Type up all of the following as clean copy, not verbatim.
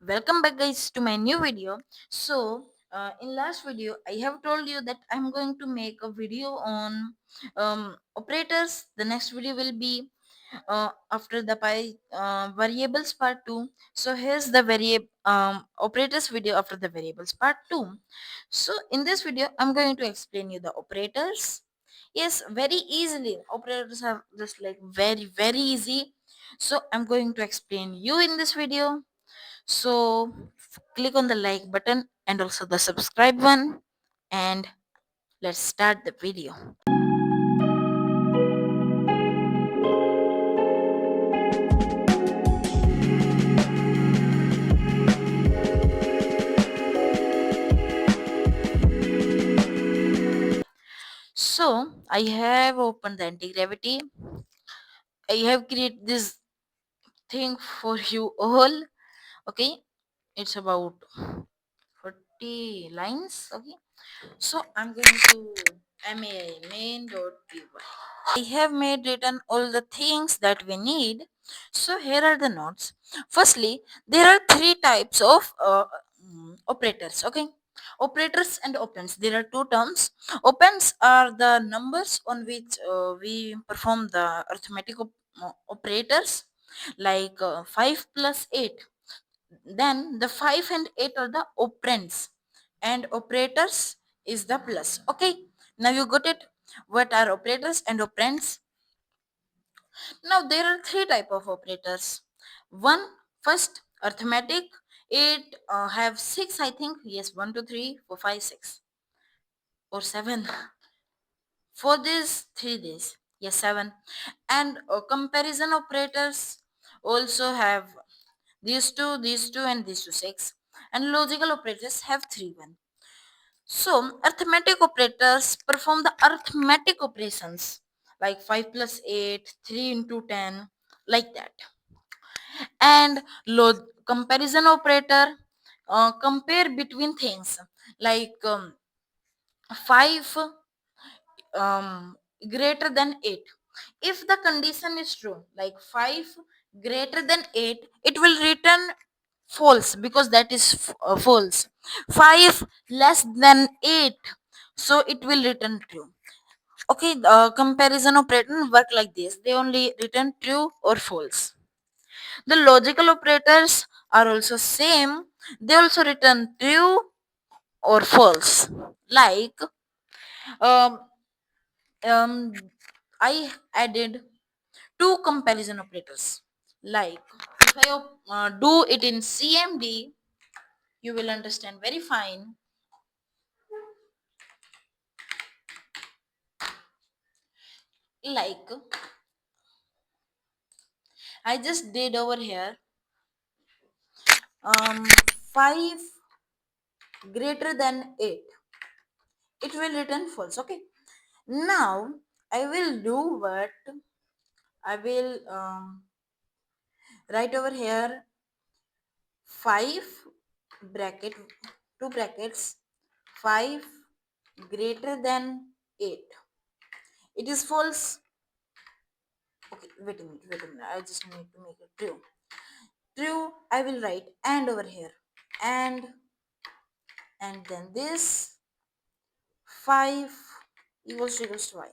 Welcome back guys to my new video. In last video I have told you that I'm going to make a video on operators. The next video will be after the pi variables part 2. So here's the variable operators video after the variables part 2. So in this video I'm going to explain you the operators. Yes, very easily. Operators are just like very easy. So I'm going to explain you in this video. So click on the like button and also the subscribe one, and let's start the video. So I have opened the anti-gravity. I have created this thing for you all. Okay, it's about 40 lines. Okay, so I'm going to main.py. I have made written all the things that we need. So here are the notes. Firstly, there are three types of operators. Okay, operators and operands. There are two terms. Operands are the numbers on which we perform the arithmetic operators, like 5 plus 8. Then the 5 and 8 are the operands, and operators is the plus. Okay, now you got it. What are operators and operands? Now there are three type of operators. One, first, arithmetic. It have six, I think. Yes, 1 2 3 4 5 6 or 7. For this 3 days, yes, 7. And comparison operators also have these two and these two 6. And logical operators have 3 1. So arithmetic operators perform the arithmetic operations like 5 plus 8, 3 into 10, like that. And comparison operator compare between things like 5 greater than 8. If the condition is true, like 5 greater than 8, it will return false because that is false. 5 less than 8, so it will return true. Okay, the comparison operator work like this. They only return true or false. The logical operators are also same. They also return true or false. Like um, um, I added two comparison operators. Like if I do it in CMD, you will understand very fine. Like I just did over here, um, 5 greater than 8. It will return false. Okay. Now I will do what I will write over here 5 bracket 2 brackets 5 greater than 8. It is false. Okay, wait a minute. I just need to make it true. True, I will write and over here. And then this 5 equals to y.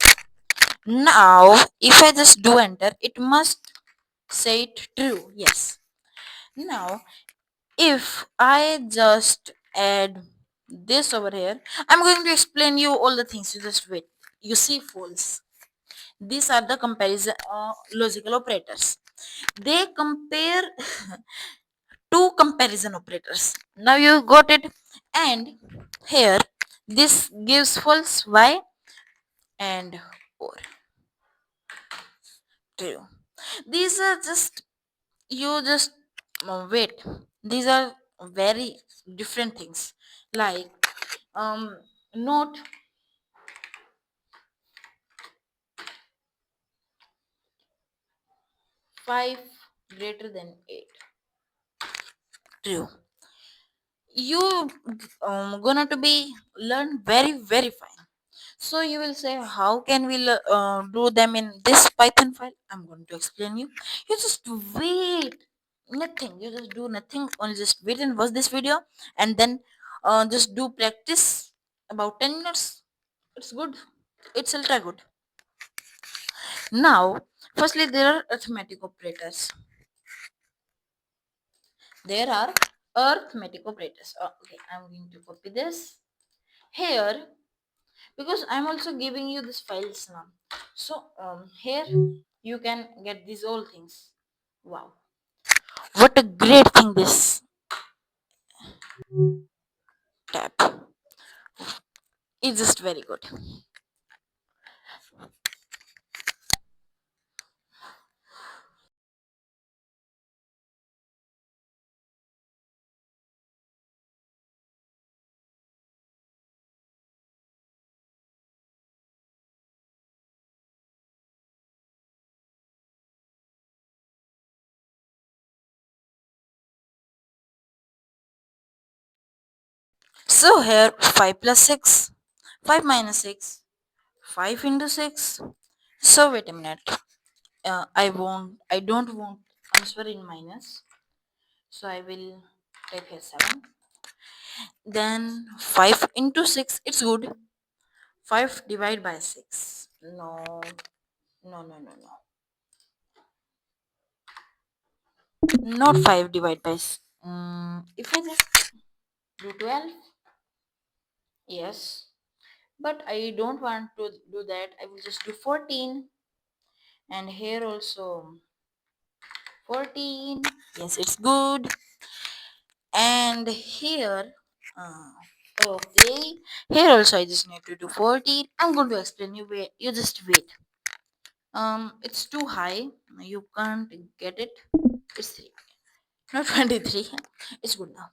Now, if I just do enter, it must say it true. Yes. Now, if I just add this over here, I'm going to explain you all the things. You just wait. You see false. These are the comparison logical operators. They compare two comparison operators. Now you got it. And here this gives false. Why? And or true. These are just, you just wait. These are very different things. Like note 5 greater than 8. True. You gonna to be learn very fine. So you will say, how can we do them in this Python file? I'm going to explain you. You just wait. Nothing, you just do nothing, only just wait and watch this video, and then just do practice about 10 minutes. It's good, it's ultra good. Now, firstly, there are arithmetic operators. There are arithmetic operators. Okay, I'm going to copy this here, because I'm also giving you this files now. So here you can get these all things. Wow, what a great thing this tab is, just very good. So here 5 plus 6, 5 minus 6, 5 into 6. So wait a minute. I don't want answer in minus. So I will take here 7. Then 5 into 6, it's good. 5 divided by 6. No, no, no, no, no. Not 5 divided by if I just do 12, yes. But I don't want to do that. I will just do 14. And here also 14. Yes, it's good. And here, uh, okay. Here also I just need to do 14. I'm going to explain you. Wait, you just wait. It's too high. You can't get it. It's 3, not 23. It's good now.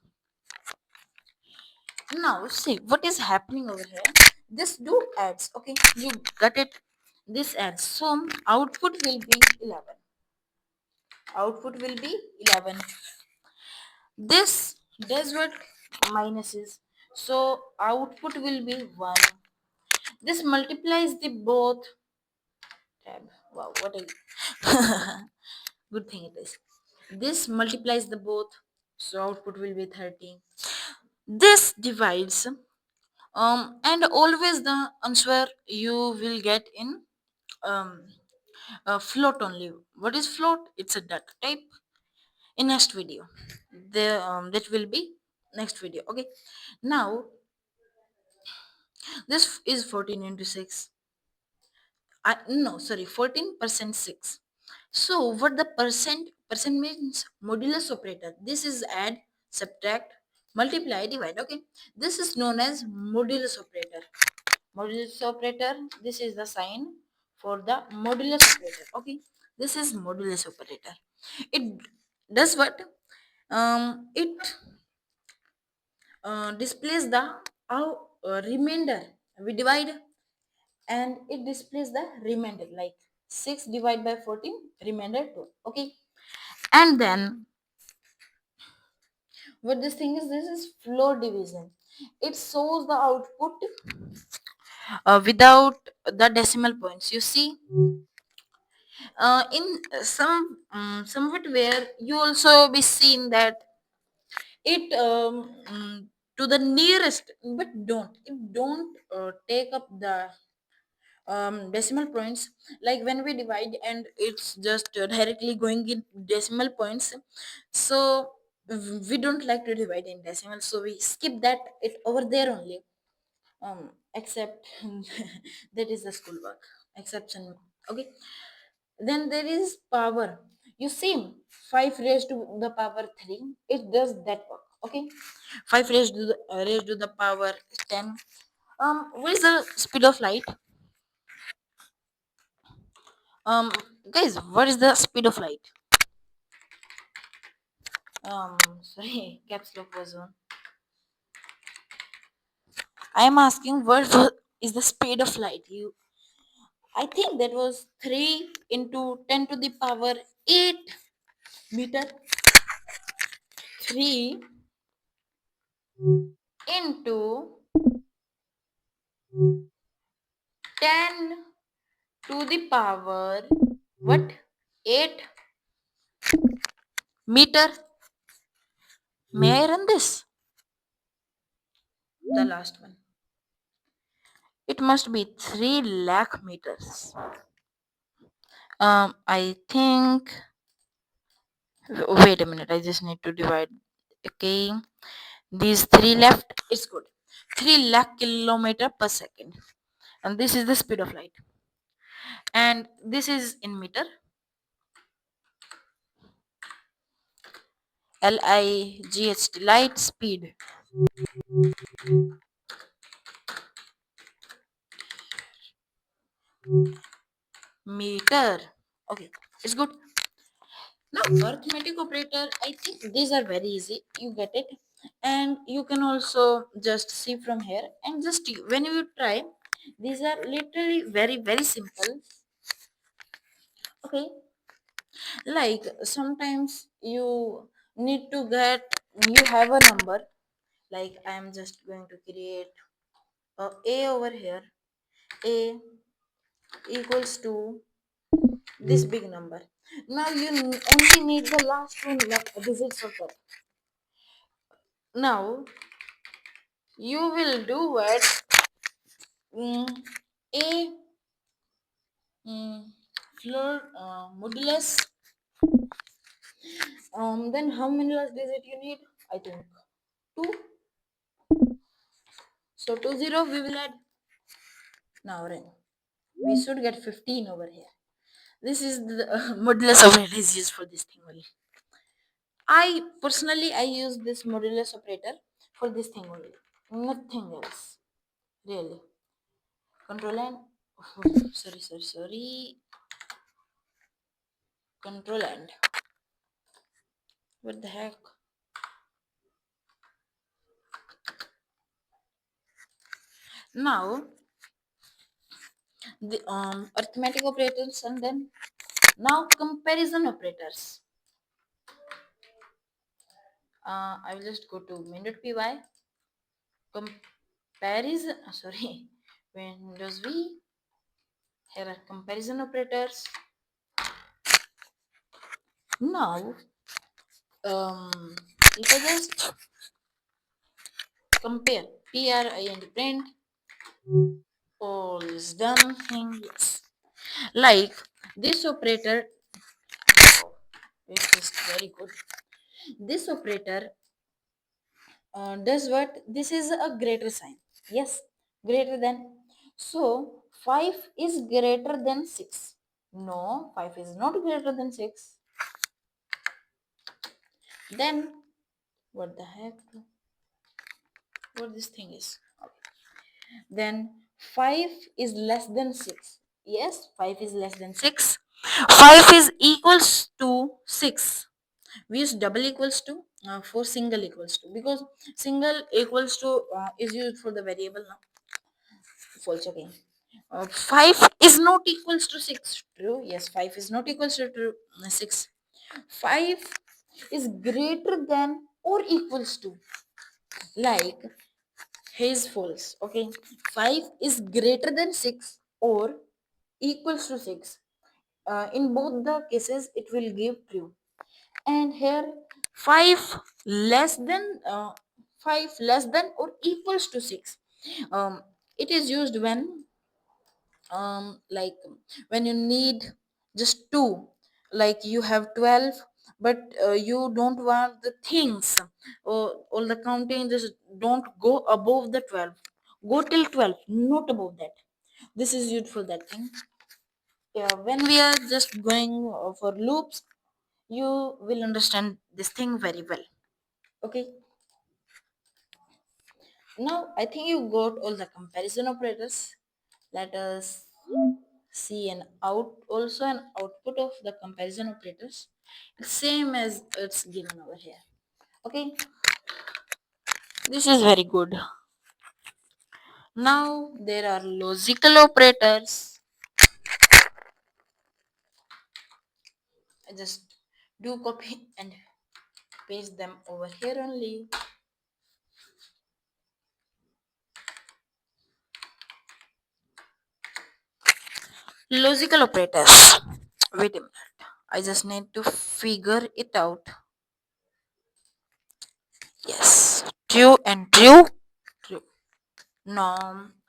Now see what is happening over here. This do adds. Okay, you got it. This adds. So output will be 11. Output will be 11. This does what minus is. So output will be 1. This multiplies the both tab. Wow, what a good thing it is. This multiplies the both. So output will be 13. This divides, and always the answer you will get in um float only. What is float? It's a data type. In next video, the that will be next video. Okay, now this is 14 into 6. No, sorry, 14% 6. So what the percent means? Modulus operator. This is add, subtract, multiply, divide. Okay, this is known as modulus operator. Modulus operator, this is the sign for the modulus operator. Okay, this is modulus operator. It does what? It displays the remainder. We divide and it displays the remainder, like 6 divided by 14, remainder 2. Okay, and then what this thing is, this is floor division. It shows the output without the decimal points. You see, in somewhat where you also be seen that it to the nearest, but don't take up the decimal points, like when we divide and it's just directly going in decimal points. So we don't like to divide in decimal, so we skip that, it over there only. Except that is the schoolwork exception. Okay, then there is power. You see, 5 raised to the power 3, it does that work. Okay, 5 raised to the power 10. What is the speed of light? um Guys, what is the speed of light? Sorry, caps lock was on. I am asking is the speed of light. I think that was 3 into 10 to the power 8 meter. 3 into 10 to the power what? 8 Meter. May I run this? The last one. It must be 3 lakh meters. I think. Wait a minute. I just need to divide. Okay. These 3 left. It's good. 3 lakh kilometer per second. And this is the speed of light. And this is in meter. LIGHT, light speed. Meter. Okay. It's good. Now, arithmetic operator, I think these are very easy. You get it. And you can also just see from here. And just when you try, these are literally very, very simple. Okay. Like sometimes you need to get, you have a number. Like I am just going to create a over here. A equals to this big number. Now you only need the last two digits of that. Now you will do what? Mm, a mm, floor modulus. Then how many last digit you need? I think two. So 20 we will add. Now then we should get 15 over here. This is the modulus operator is used for this thing only. I personally I use this modulus operator for this thing only. Nothing else. Really. Control and sorry. Control and what the heck? Now the arithmetic operators and then now comparison operators. I will just go to main.py comparison. Sorry, Windows V. Here are comparison operators. Now, if I just compare print print all is done thing yes. Like this operator, which is very good. This operator does what? This is a greater sign. Yes, greater than. So 5 is greater than 6. No, 5 is not greater than 6. Then what the heck? What this thing is? Then 5 is less than 6. Yes, 5 is less than 6. 5 is equals to 6. We use double equals to for single equals to because single equals to is used for the variable now. False again. 5 is not equals to 6. True. Yes, 5 is not equals to 6. 5 is greater than or equals to. Like his false. Okay. 5 is greater than 6 or equals to 6. In both the cases, it will give true. And here 5 less than 5 less than or equals to 6. It is used when like when you need just two, like you have 12 but you don't want the things or all the counting just don't go above the 12, go till 12 not above that. This is used for that thing. Yeah, when we are just going for loops you will understand this thing very well. Okay, now I think you got all the comparison operators. Let us see an output of the comparison operators. It's same as it's given over here. Okay, this is very good. Now there are logical operators. I just do copy and paste them over here only. Logical operators. Wait a minute. I just need to figure it out. Yes, true and true. True. No,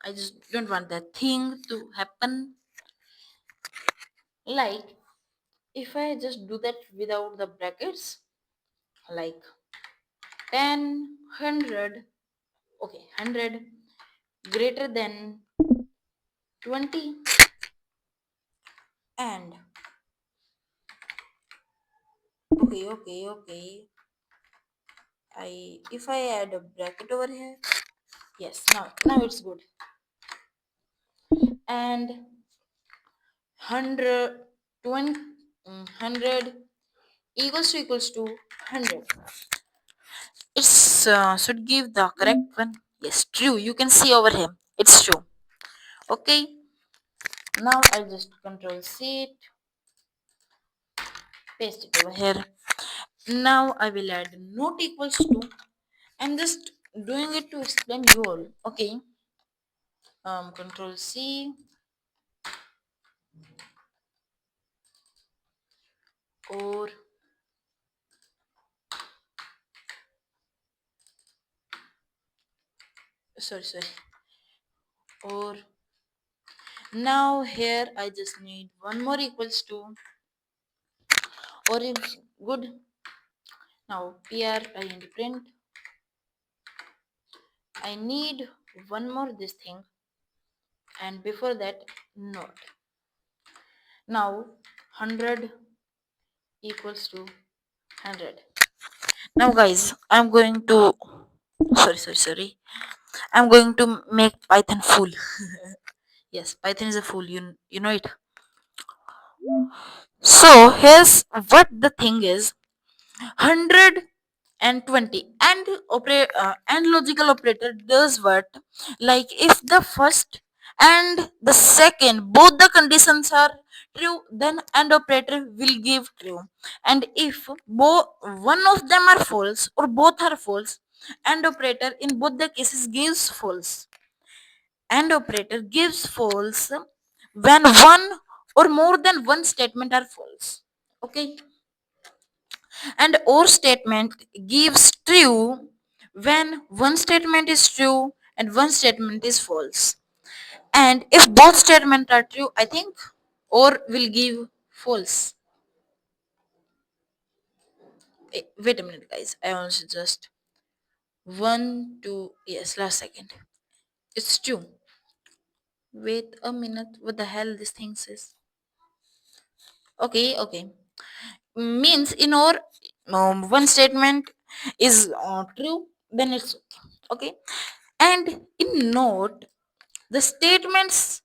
I just don't want that thing to happen. Like, if I just do that without the brackets, like 10, 100, okay, 100 greater than 20, and okay. If I add a bracket over here, yes, now it's good. And 100, 20, 100 equals to 100. It's should give the correct one. Yes, true. You can see over here. It's true. Okay. Now I'll just control C it, paste it over here. Now I will add not equals to. I'm just doing it to explain you all. Okay. Control C, or sorry, or now here I just need one more equals to, or it's good. Now PR I need to print. I need one more this thing, and before that not. Now 100 equals to 100. Now guys, I'm going to sorry. I'm going to make Python fool. Yes, Python is a fool. You know it. So here's what the thing is: 120 and logical operator does what? Like if the first and the second both the conditions are true, then and operator will give true, and if both one of them are false or both are false, and operator in both the cases gives false. And operator gives false when one or more than one statement are false. Okay. And or statement gives true when one statement is true and one statement is false. And if both statements are true, I think or will give false. Wait a minute, guys. I also just one, two, yes, last second. It's true. Wait a minute. What the hell this thing says? Okay. Means in or one statement is true, then it's okay. And in note, the statements,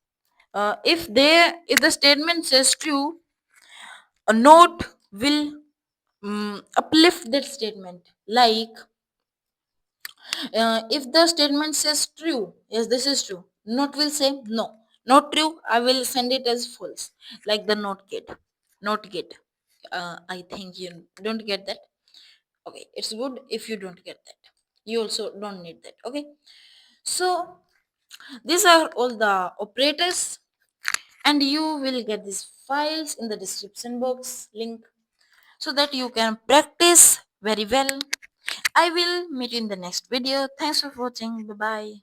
if the statement says true, a note will uplift that statement. Like if the statement says true, yes, this is true, note will say no, not true, I will send it as false. Like the not get. I think you don't get that. Okay, it's good if you don't get that. You also don't need that. Okay, so these are all the operators, and you will get these files in the description box link so that you can practice very well. I will meet you in the next video. Thanks for watching. Bye bye.